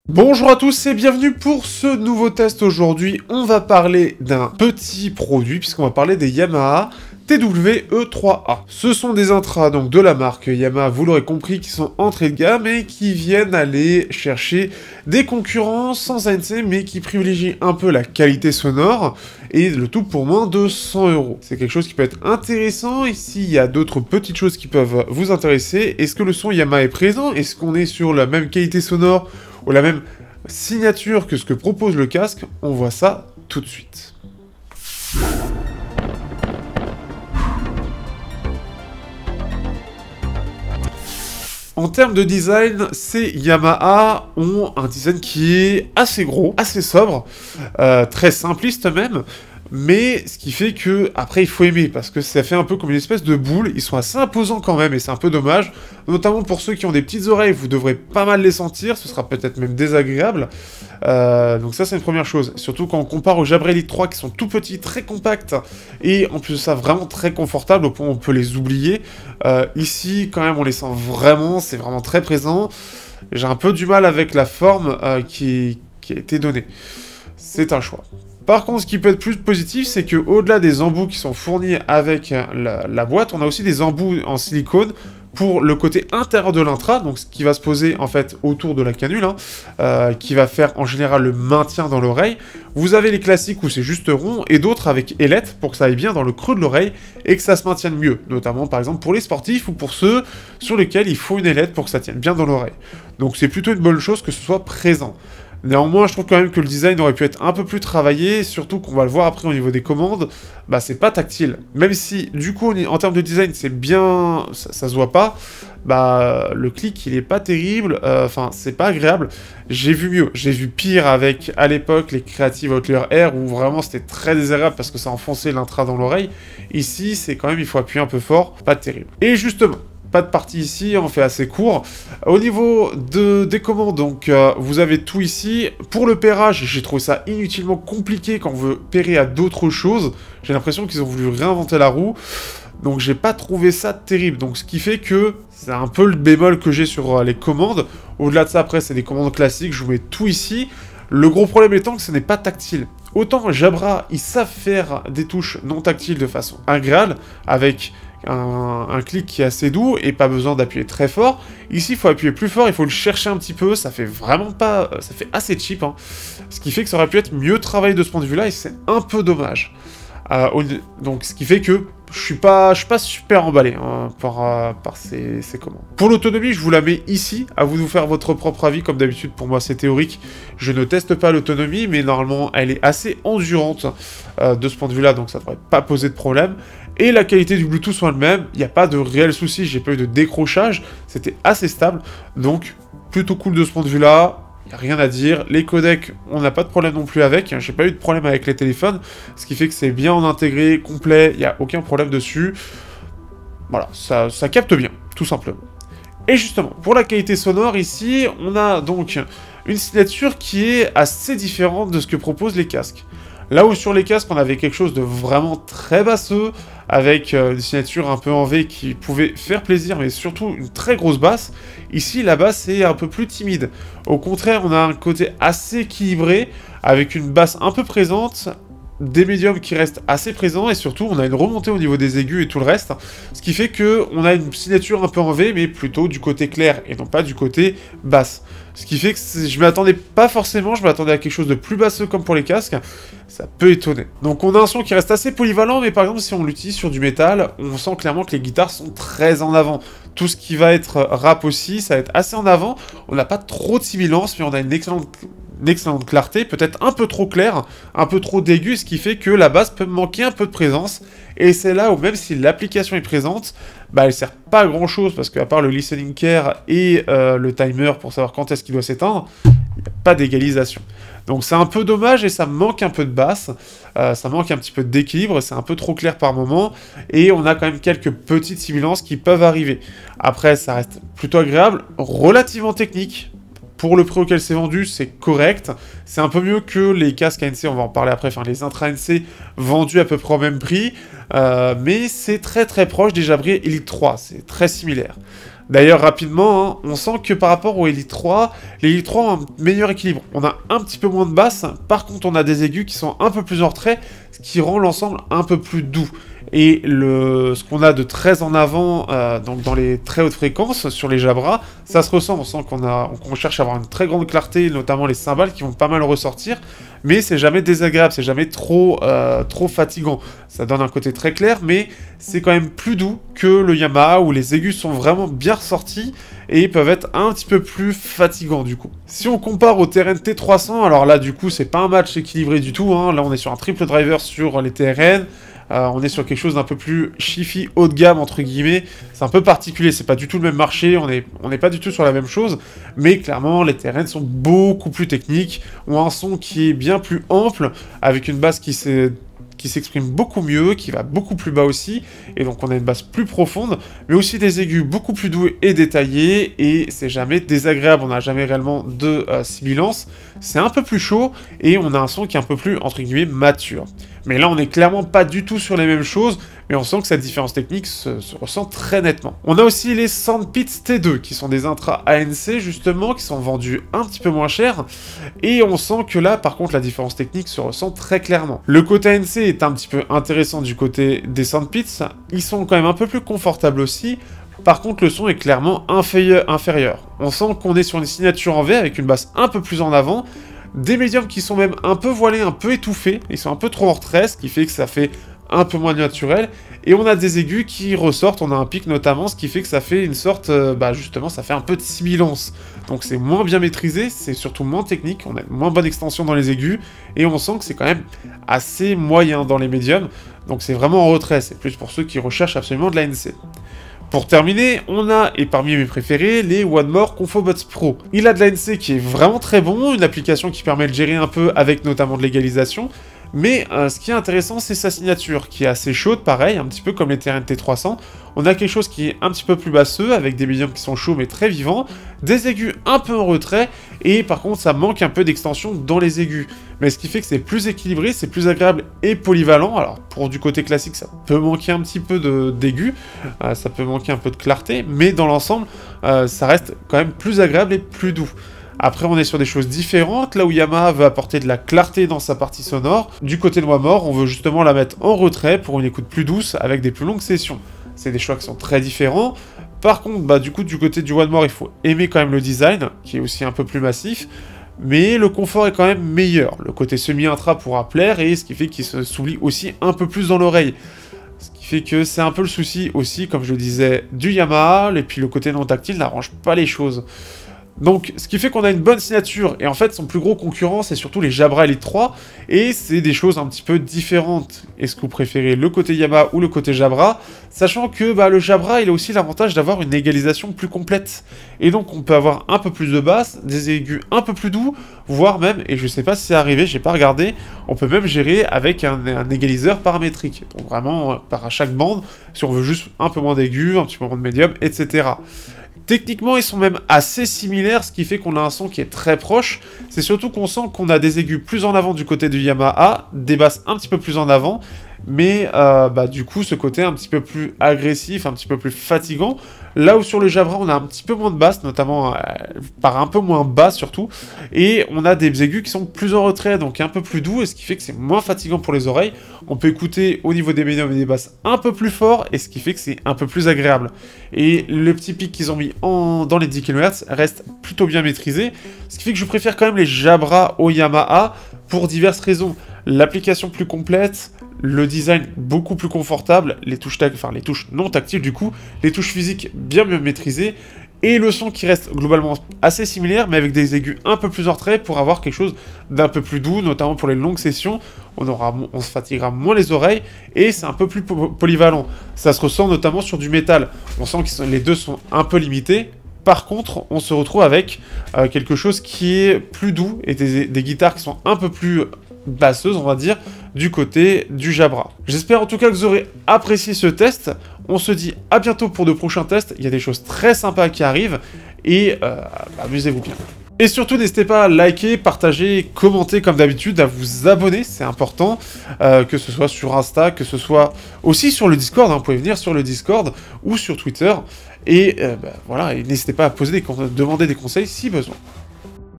Bonjour à tous et bienvenue pour ce nouveau test. Aujourd'hui, on va parler d'un petit produit puisqu'on va parler des Yamaha TWE3A. Ce sont des intras donc de la marque Yamaha, vous l'aurez compris, qui sont entrée de gamme et qui viennent aller chercher des concurrents sans ANC mais qui privilégient un peu la qualité sonore et le tout pour moins de 100 €. C'est quelque chose qui peut être intéressant. Ici, il y a d'autres petites choses qui peuvent vous intéresser. Est-ce que le son Yamaha est présent? Est-ce qu'on est sur la même qualité sonore ou la même signature que ce que propose le casque? On voit ça tout de suite. En termes de design, ces Yamaha ont un design qui est assez gros, assez sobre, très simpliste même, mais ce qui fait que, après, il faut aimer, parce que ça fait un peu comme une espèce de boule. Ils sont assez imposants quand même, et c'est un peu dommage, notamment pour ceux qui ont des petites oreilles, vous devrez pas mal les sentir, ce sera peut-être même désagréable, donc ça c'est une première chose, surtout quand on compare aux Jabra Elite 3 qui sont tout petits, très compacts, et en plus de ça vraiment très confortables, au point où on peut les oublier. Ici, quand même, on les sent vraiment, c'est vraiment très présent. J'ai un peu du mal avec la forme qui a été donnée. C'est un choix. Par contre, ce qui peut être plus positif, c'est que au-delà des embouts qui sont fournis avec la boîte, on a aussi des embouts en silicone pour le côté intérieur de l'intra, donc ce qui va se poser en fait autour de la canule, qui va faire en général le maintien dans l'oreille. Vous avez les classiques où c'est juste rond, et d'autres avec ailette pour que ça aille bien dans le creux de l'oreille et que ça se maintienne mieux, notamment par exemple pour les sportifs ou pour ceux sur lesquels il faut une ailette pour que ça tienne bien dans l'oreille. Donc c'est plutôt une bonne chose que ce soit présent. Néanmoins, je trouve quand même que le design aurait pu être un peu plus travaillé, surtout qu'on va le voir après au niveau des commandes, bah c'est pas tactile. Même si, du coup, en termes de design, c'est bien, ça se voit pas, bah le clic, il est pas terrible, enfin, c'est pas agréable. J'ai vu mieux, j'ai vu pire avec, à l'époque, les Creative Outlier Air, où vraiment c'était très désagréable parce que ça enfonçait l'intra dans l'oreille. Ici, c'est quand même, il faut appuyer un peu fort, pas terrible. Et justement, pas de partie ici, on fait assez court. Au niveau des commandes, donc vous avez tout ici. Pour le pairage, j'ai trouvé ça inutilement compliqué quand on veut pairer à d'autres choses. J'ai l'impression qu'ils ont voulu réinventer la roue. Donc j'ai pas trouvé ça terrible. Donc ce qui fait que c'est un peu le bémol que j'ai sur les commandes. Au-delà de ça, après, c'est des commandes classiques. Je vous mets tout ici. Le gros problème étant que ce n'est pas tactile. Autant Jabra, ils savent faire des touches non tactiles de façon agréable, avec un clic qui est assez doux et pas besoin d'appuyer très fort. Ici, il faut appuyer plus fort, il faut le chercher un petit peu, ça fait vraiment pas... ça fait assez cheap, hein. Ce qui fait que ça aurait pu être mieux travaillé de ce point de vue-là, et c'est un peu dommage. Donc, ce qui fait que je suis pas super emballé hein, par ces commandes. Pour l'autonomie, je vous la mets ici, à vous de vous faire votre propre avis, comme d'habitude, pour moi c'est théorique. Je ne teste pas l'autonomie, mais normalement elle est assez endurante de ce point de vue-là, donc ça devrait pas poser de problème. Et la qualité du Bluetooth soit le même, il n'y a pas de réel souci, j'ai pas eu de décrochage, c'était assez stable, donc plutôt cool de ce point de vue-là. Rien à dire, les codecs, on n'a pas de problème non plus avec, j'ai pas eu de problème avec les téléphones, ce qui fait que c'est bien en intégré, complet, il n'y a aucun problème dessus. Voilà, ça capte bien, tout simplement. Et justement, pour la qualité sonore, ici, on a donc une signature qui est assez différente de ce que proposent les casques. Là où sur les casques, on avait quelque chose de vraiment très basseux, avec une signature un peu en V qui pouvait faire plaisir, mais surtout une très grosse basse. Ici, la basse est un peu plus timide. Au contraire, on a un côté assez équilibré, avec une basse un peu présente, des médiums qui restent assez présents, et surtout, on a une remontée au niveau des aigus et tout le reste, ce qui fait que on a une signature un peu en V, mais plutôt du côté clair, et non pas du côté basse. Ce qui fait que je m'attendais pas forcément, je m'attendais à quelque chose de plus basseux comme pour les casques, ça peut étonner. Donc on a un son qui reste assez polyvalent, mais par exemple si on l'utilise sur du métal, on sent clairement que les guitares sont très en avant. Tout ce qui va être rap aussi, ça va être assez en avant, on n'a pas trop de sibilance, mais on a une excellente clarté, peut-être un peu trop clair, un peu trop d'aigu, ce qui fait que la basse peut manquer un peu de présence, et c'est là où même si l'application est présente, bah elle sert pas à grand chose, parce qu'à part le listening care et le timer pour savoir quand est-ce qu'il doit s'éteindre, il n'y a pas d'égalisation. Donc c'est un peu dommage et ça manque un peu de basse, ça manque un petit peu d'équilibre, c'est un peu trop clair par moment, et on a quand même quelques petites sibilances qui peuvent arriver. Après ça reste plutôt agréable, relativement technique. Pour le prix auquel c'est vendu, c'est correct. C'est un peu mieux que les casques ANC, on va en parler après, enfin les intra ANC vendus à peu près au même prix. Mais c'est très très proche des Jabra Elite 3, c'est très similaire. D'ailleurs, rapidement, hein, on sent que par rapport au Elite 3, les Elite 3 ont un meilleur équilibre. On a un petit peu moins de basses, par contre on a des aigus qui sont un peu plus en retrait, ce qui rend l'ensemble un peu plus doux. Et ce qu'on a de très en avant, donc dans les très hautes fréquences, sur les Jabra, ça se ressent, on sent qu'on cherche à avoir une très grande clarté, notamment les cymbales qui vont pas mal ressortir, mais c'est jamais désagréable, c'est jamais trop fatigant. Ça donne un côté très clair, mais c'est quand même plus doux que le Yamaha, où les aigus sont vraiment bien ressortis, et peuvent être un petit peu plus fatigants du coup. Si on compare au TRN T300, alors là du coup c'est pas un match équilibré du tout, hein. Là on est sur un triple driver sur les TRN, on est sur quelque chose d'un peu plus chiffy, haut de gamme, entre guillemets. C'est un peu particulier, c'est pas du tout le même marché, on n'est pas du tout sur la même chose, mais clairement, les TRN sont beaucoup plus techniques, ont un son qui est bien plus ample, avec une basse qui s'exprime beaucoup mieux, qui va beaucoup plus bas aussi, et donc on a une basse plus profonde, mais aussi des aigus beaucoup plus doux et détaillés, et c'est jamais désagréable, on n'a jamais réellement de sibilance, c'est un peu plus chaud, et on a un son qui est un peu plus, entre guillemets, mature. Mais là, on n'est clairement pas du tout sur les mêmes choses, mais on sent que cette différence technique se ressent très nettement. On a aussi les Sandpits T2, qui sont des intras ANC, justement, qui sont vendus un petit peu moins cher, et on sent que là, par contre, la différence technique se ressent très clairement. Le côté ANC est un petit peu intéressant du côté des Sandpits, ils sont quand même un peu plus confortables aussi. Par contre, le son est clairement inférieur. On sent qu'on est sur une signature en V avec une basse un peu plus en avant, des médiums qui sont même un peu voilés, un peu étouffés, ils sont un peu trop en retrait, ce qui fait que ça fait un peu moins naturel, et on a des aigus qui ressortent, on a un pic notamment, ce qui fait que ça fait une sorte, justement, ça fait un peu de sibilance. Donc c'est moins bien maîtrisé, c'est surtout moins technique, on a une moins bonne extension dans les aigus, et on sent que c'est quand même assez moyen dans les médiums, donc c'est vraiment en retrait, c'est plus pour ceux qui recherchent absolument de l'ANC. Pour terminer, on a, et parmi mes préférés, les One More Confobots Pro. Il a de l'ANC qui est vraiment très bon, une application qui permet de gérer un peu avec notamment de l'égalisation, mais ce qui est intéressant, c'est sa signature, qui est assez chaude, pareil, un petit peu comme les TRN T300. On a quelque chose qui est un petit peu plus basseux, avec des médiums qui sont chauds mais très vivants, des aigus un peu en retrait, et par contre ça manque un peu d'extension dans les aigus. Mais ce qui fait que c'est plus équilibré, c'est plus agréable et polyvalent. Alors pour du côté classique, ça peut manquer un petit peu d'aigus, ça peut manquer un peu de clarté, mais dans l'ensemble, ça reste quand même plus agréable et plus doux. Après, on est sur des choses différentes, là où Yamaha veut apporter de la clarté dans sa partie sonore. Du côté de One More, on veut justement la mettre en retrait pour une écoute plus douce avec des plus longues sessions. C'est des choix qui sont très différents. Par contre, du coup, du côté du One More, il faut aimer quand même le design, qui est aussi un peu plus massif. Mais le confort est quand même meilleur. Le côté semi-intra pourra plaire, et ce qui fait qu'il s'oublie aussi un peu plus dans l'oreille. Ce qui fait que c'est un peu le souci aussi, comme je le disais, du Yamaha, et puis le côté non tactile n'arrange pas les choses. Donc, ce qui fait qu'on a une bonne signature, et en fait, son plus gros concurrent, c'est surtout les Jabra Elite 3, et c'est des choses un petit peu différentes. Est-ce que vous préférez le côté Yamaha ou le côté Jabra? Sachant que le Jabra, il a aussi l'avantage d'avoir une égalisation plus complète. Et donc, on peut avoir un peu plus de basse, des aigus un peu plus doux, voire même, et je sais pas si c'est arrivé, j'ai pas regardé, on peut même gérer avec un égaliseur paramétrique. Donc vraiment, par chaque bande, si on veut juste un peu moins d'aigus, un petit peu moins de médium, etc. Techniquement, ils sont même assez similaires, ce qui fait qu'on a un son qui est très proche. C'est surtout qu'on sent qu'on a des aigus plus en avant du côté du Yamaha, des basses un petit peu plus en avant, mais du coup, ce côté un petit peu plus agressif, un petit peu plus fatigant. Là où sur le Jabra, on a un petit peu moins de basses, notamment par un peu moins bas surtout, et on a des aigus qui sont plus en retrait, donc un peu plus doux, et ce qui fait que c'est moins fatigant pour les oreilles. On peut écouter au niveau des médiums et des basses un peu plus fort, et ce qui fait que c'est un peu plus agréable. Et le petit pic qu'ils ont mis dans les 10 kHz reste plutôt bien maîtrisé, ce qui fait que je préfère quand même les Jabra au Yamaha pour diverses raisons. L'application plus complète, le design beaucoup plus confortable, les touches non tactiles du coup, les touches physiques bien mieux maîtrisées, et le son qui reste globalement assez similaire, mais avec des aigus un peu plus en retrait pour avoir quelque chose d'un peu plus doux, notamment pour les longues sessions, on se fatiguera moins les oreilles, et c'est un peu plus polyvalent. Ça se ressent notamment sur du métal, on sent que les deux sont un peu limités. Par contre, on se retrouve avec quelque chose qui est plus doux, et des guitares qui sont un peu plus basseuses, on va dire, du côté du Jabra. J'espère en tout cas que vous aurez apprécié ce test. On se dit à bientôt pour de prochains tests. Il y a des choses très sympas qui arrivent, et amusez-vous bien. Et surtout, n'hésitez pas à liker, partager, commenter comme d'habitude, à vous abonner, c'est important, que ce soit sur Insta, que ce soit aussi sur le Discord, vous pouvez venir sur le Discord ou sur Twitter. Et voilà, et n'hésitez pas à demander des conseils si besoin.